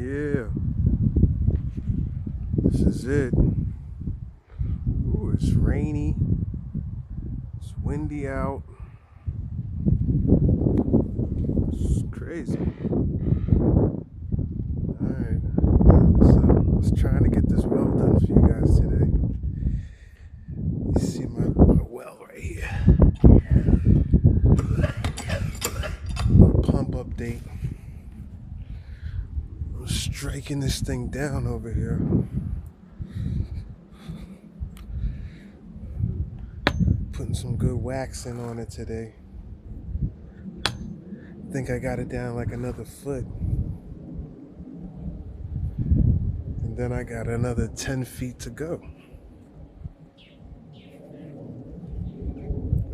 Yeah, this is it. Ooh, it's rainy. It's windy out. It's crazy. Alright, so I was trying to get this well done for you guys today. You see my well right here. My pump update. I'm striking this thing down over here. Putting some good waxing on it today. I think I got it down like another foot. And then I got another 10 feet to go.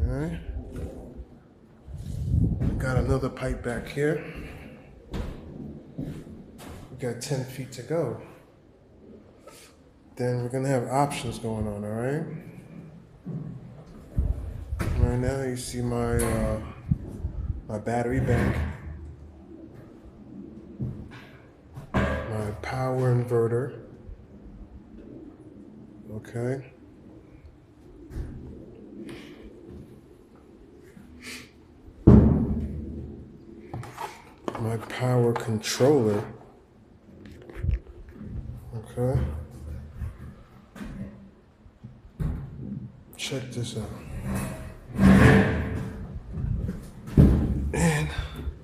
Alright. Got another pipe back here. We got 10 feet to go. Then we're gonna have options going on, alright? Right now you see my my battery bank, my power inverter, okay? My power controller, okay? Check this out. And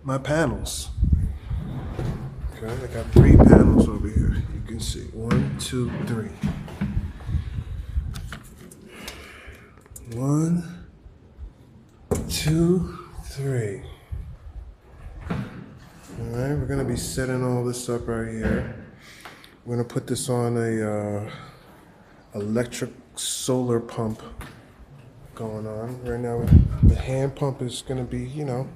my panels. Okay, I got 3 panels over here. You can see 1, 2, 3. 1, 2, 3. Alright, we're gonna be setting all this up right here. We're gonna put this on a electric solar pump going on. Right now the hand pump is gonna be, you know,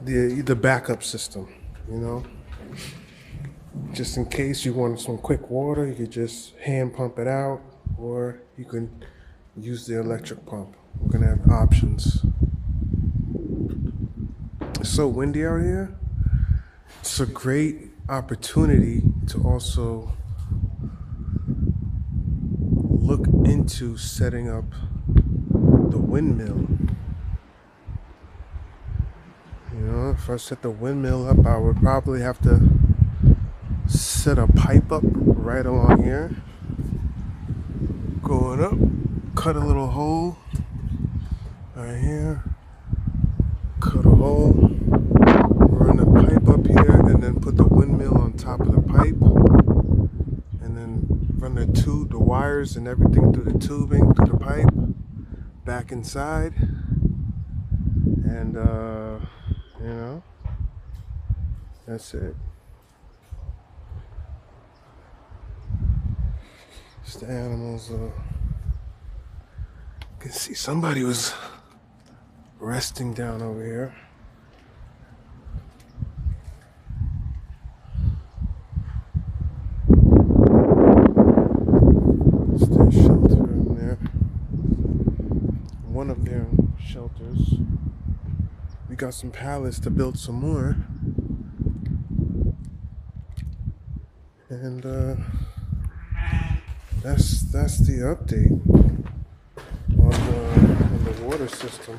the backup system, you know. Just in case you want some quick water, you could just hand pump it out, or you can use the electric pump. We're gonna have options. It's so windy out here. It's a great opportunity to also look into setting up the windmill. You know, if I set the windmill up, I would probably have to set a pipe up right along here, going up, cut a little hole right here, cut a hole, run the pipe up here, and then put the windmill on top of the pipe, and then run the wires and everything through the tubing, through the pipe, back inside, and you know, that's it. It's the animals. You can see somebody was resting down over here. It's their shelter in there. One of their shelters. We got some pallets to build some more. And that's the update on the water system.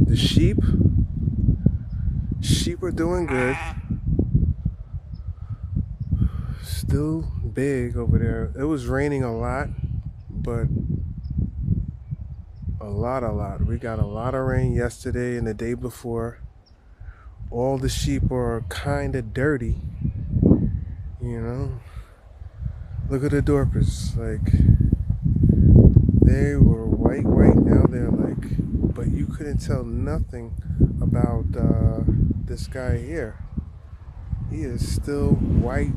The sheep are doing good. Still big over there. It was raining a lot, but a lot. We got a lot of rain yesterday and the day before. All the sheep are kind of dirty, you know. Look at the Dorpers, like they were white. Now they're like, but you couldn't tell nothing about this guy here. He is still white.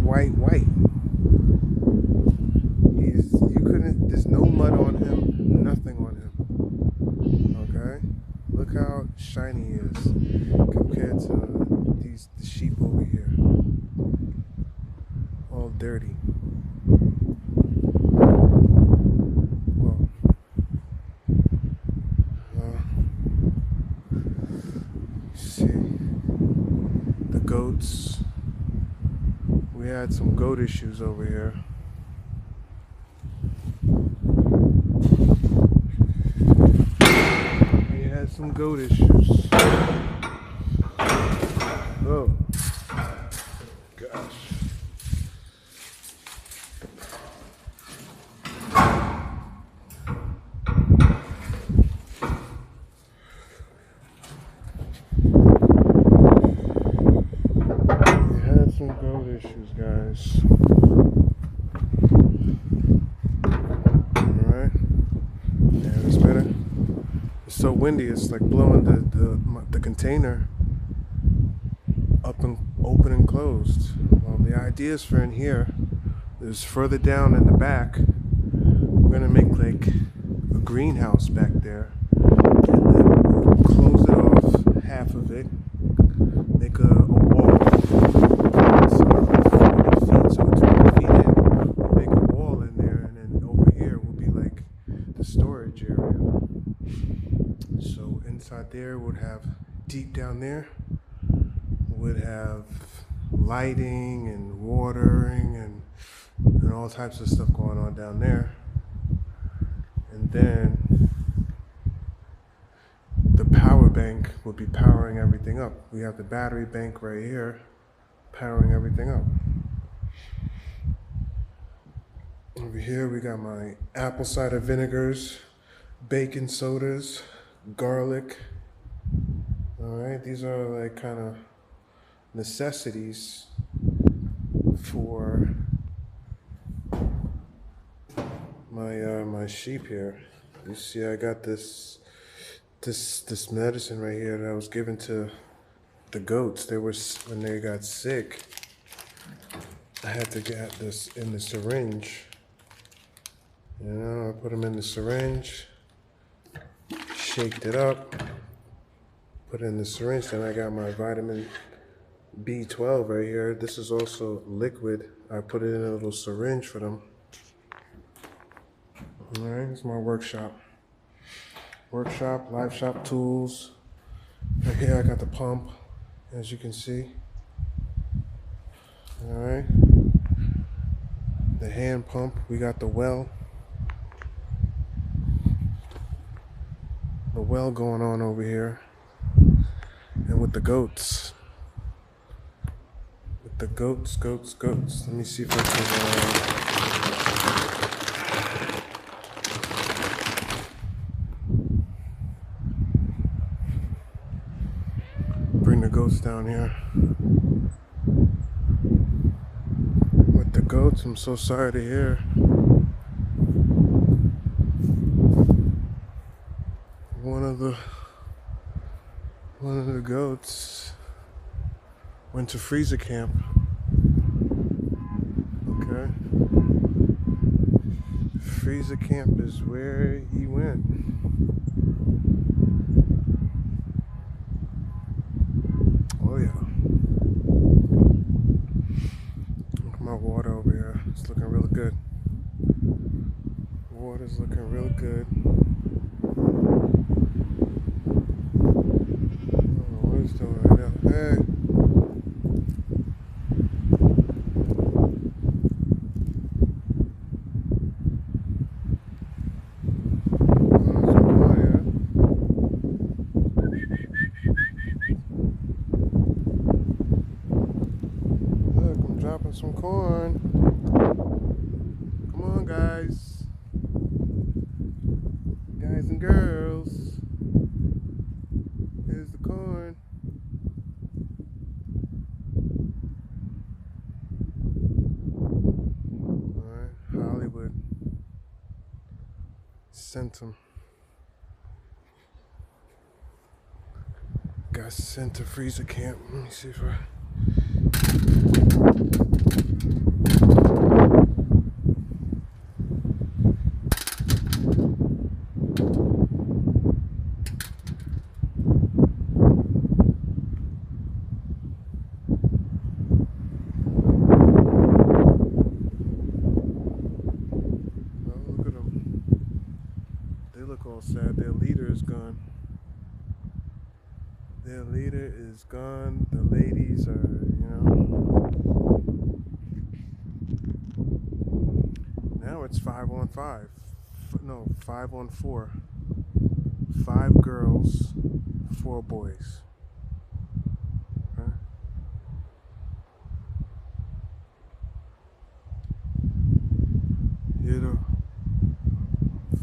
There's no mud on him, nothing on him. Okay, look how shiny he is compared to the sheep over here, all dirty. Well, the goats. We had some goat issues over here. We had some goat issues. Oh, gosh. We had some goat issues, guys. Alright. Yeah, that's better. It's so windy, it's like blowing the container up and open and closed. The ideas for in here is further down in the back. We're gonna make like a greenhouse back there, and then we'll close it off, half of it, make a wall. So 40 feet, so 20 feet in. We'll make a wall in there, and then over here will be like the storage area. So inside there would have, deep down there would have lighting and watering and all types of stuff going on down there. And then the power bank will be powering everything up. We have the battery bank right here powering everything up. Over here we got my apple cider vinegars, baking sodas, garlic. Alright, these are like kind of necessities for my sheep here. You see, I got this medicine right here that I was given to the goats. They were, when they got sick, I had to get this in the syringe. You know, I put them in the syringe, shaked it up, put it in the syringe. Then I got my vitamin B12 right here. This is also liquid. I put it in a little syringe for them. All right, it's my workshop. Workshop, live shop tools. Right here I got the pump, as you can see. All right. The hand pump, we got the well. The well going on over here. And with the goats. With the goats. Let me see if I can bring the goats down here. With the goats, I'm so sorry to hear. One of the goats went to freezer camp. Okay. Freezer camp is where he went. Oh yeah. Look at my water over here. It's looking real good. Water's looking real good. What is doing right now? Hey. Look, I'm dropping some corn. Come on, guys. Guys and girls. Here's the corn. Alright, Hollywood. Sent him. Got sent to freezer camp. Let me see if I... They look all sad. Their leader is gone. Their leader is gone. The ladies are. Now it's 5-on-5. No, 5-on-4. 5 girls, 4 boys. Okay. Here the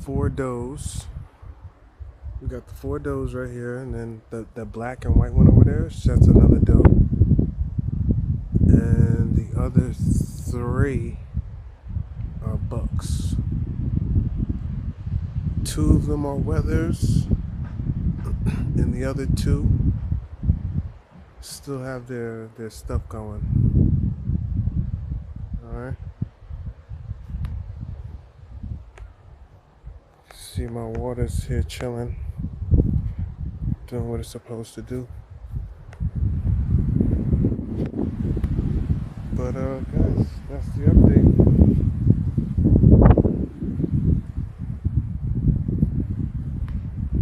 4 does. We got the 4 does right here, and then the black and white one over there, that's another doe. And the other 3 are bucks. 2 of them are wethers, and the other 2 still have their stuff going. Alright. See, my water's here chilling, doing what it's supposed to do. But guys, that's the update.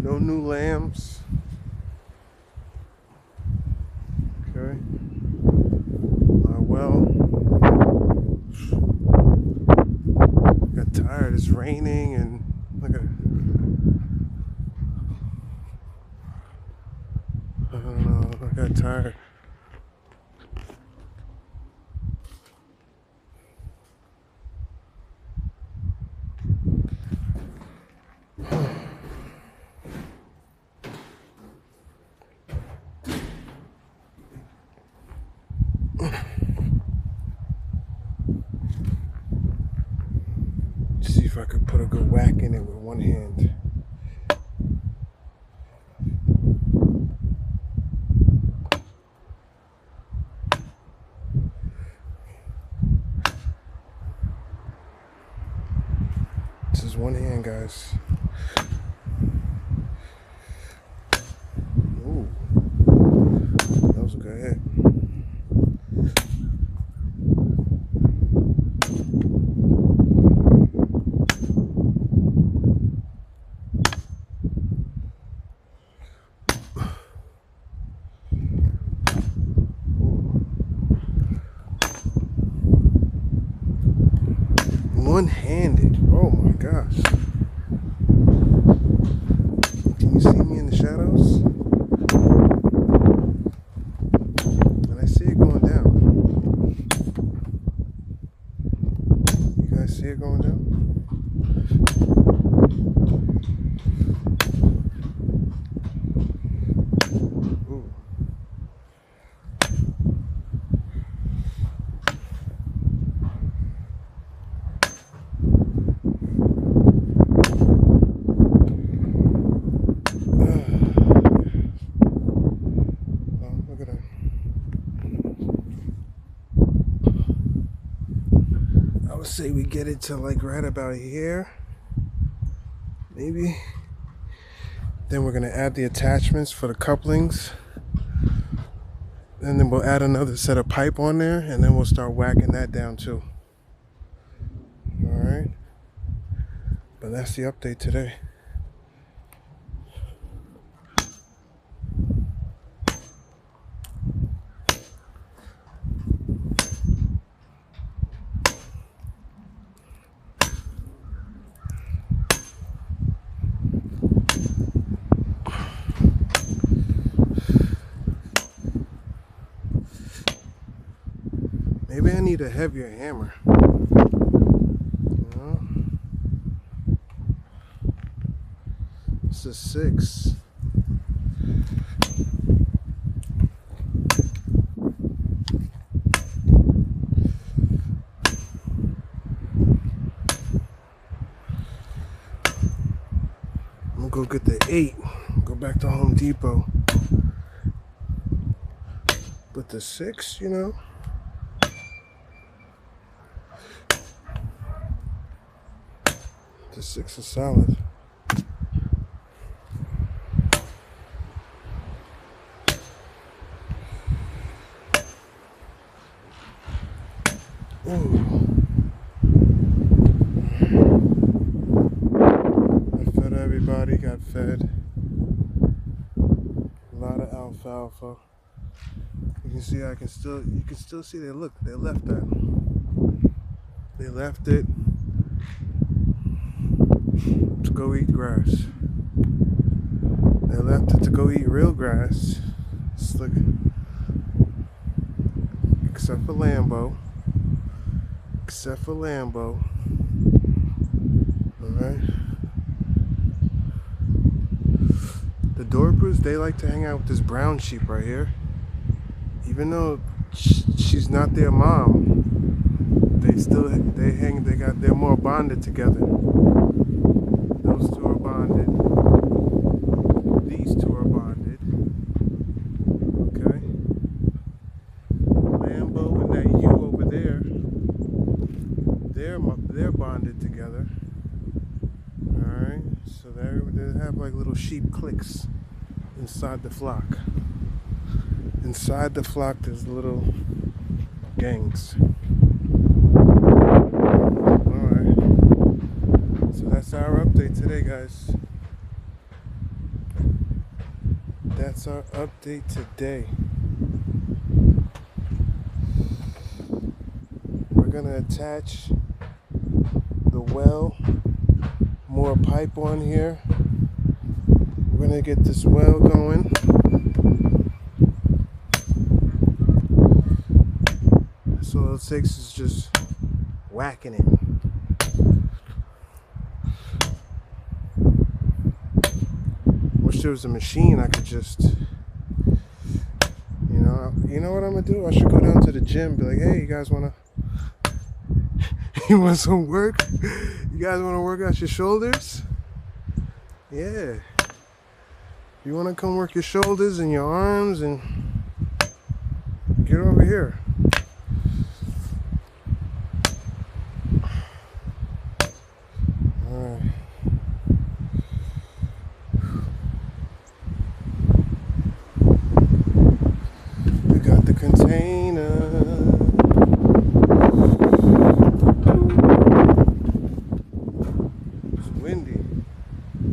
No new lambs. Okay. Well, got tired. It's raining and look at it. I don't know. I got tired. See if I could put a good whack in it with one hand. This is one hand, guys. Ooh, that was a good hit. One-handed. Oh my gosh. Can you see me in the shadows? And I see it going down. You guys see it going down? Ooh. Say we get it to like right about here, maybe. Then we're gonna add the attachments for the couplings, and then we'll add another set of pipe on there, and then we'll start whacking that down too. All right, but that's the update today. Maybe I need a heavier hammer. It's a 6. I'm gonna go get the 8. Go back to Home Depot. But the 6, you know. The 6 is solid. Ooh. I fed everybody, got fed. A lot of alpha. alfalfa. You can see you can still see they left that. They left it to go eat grass. They left it to go eat real grass. Just look, except for Lambo. Alright. The Dorpers, they like to hang out with this brown sheep right here. Even though she's not their mom, they're more bonded together. Those two are bonded. These two are bonded. Okay. Lambo and that ewe over there, they're bonded together. Alright. So they have like little sheep cliques inside the flock. Inside the flock there's little gangs. Alright. So that's our update today, guys. That's our update today. We're gonna attach the well, more pipe on here. We're gonna get this well going. So all it takes is just whacking it. Wish there was a machine I could just, you know what I'm gonna do? I should go down to the gym and be like, hey, you guys you want some work? You guys wanna work out your shoulders? Yeah. You wanna come work your shoulders and your arms and get over here. Alright. We got the container. It's windy.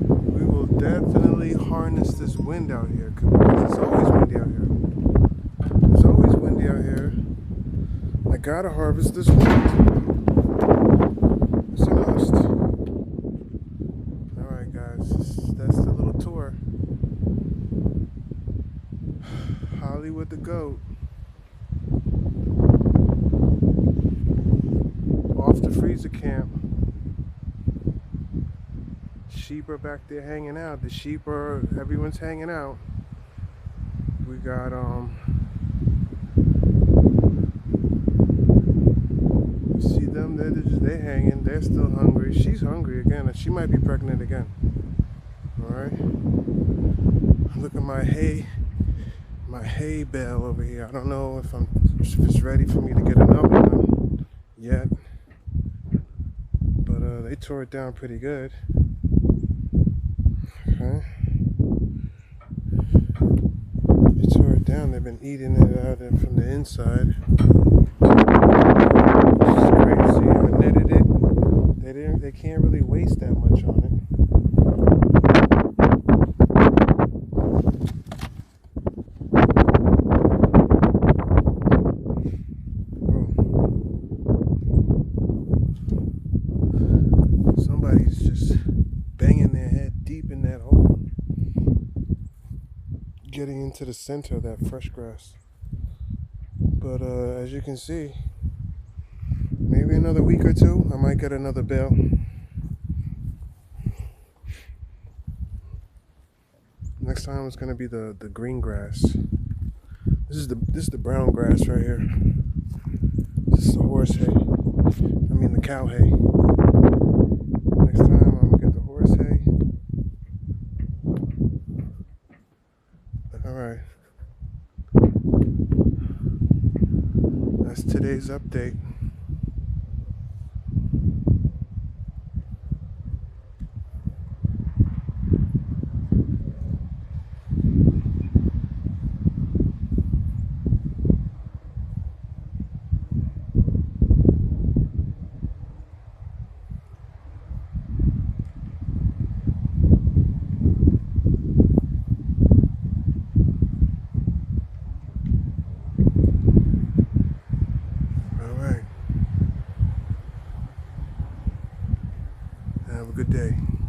We will definitely harness this wind out here because it's always windy out here. There's always windy out here. I gotta harvest this wind. It's a must. Alright guys, that's the little tour. Hollywood the goat. Off the freezer camp. Sheep are back there hanging out. Everyone's hanging out. We got see them, they're hanging, they're still hungry. She's hungry again. She might be pregnant again. Alright. Look at my hay bale over here. I don't know if it's ready for me to get another one yet. But they tore it down pretty good. Okay. They tore it down. They've been eating it out from the inside. Which is crazy. I netted it. They can't really waste that much on it. Somebody's just banging their head deep in that hole, getting into the center of that fresh grass. But as you can see, maybe another week or two, I might get another bale. Next time it's gonna be the green grass. This is the brown grass right here. This is the horse hay. I mean the cow hay. Next time I'm gonna get the horse hay. Alright. That's today's update. Have a good day.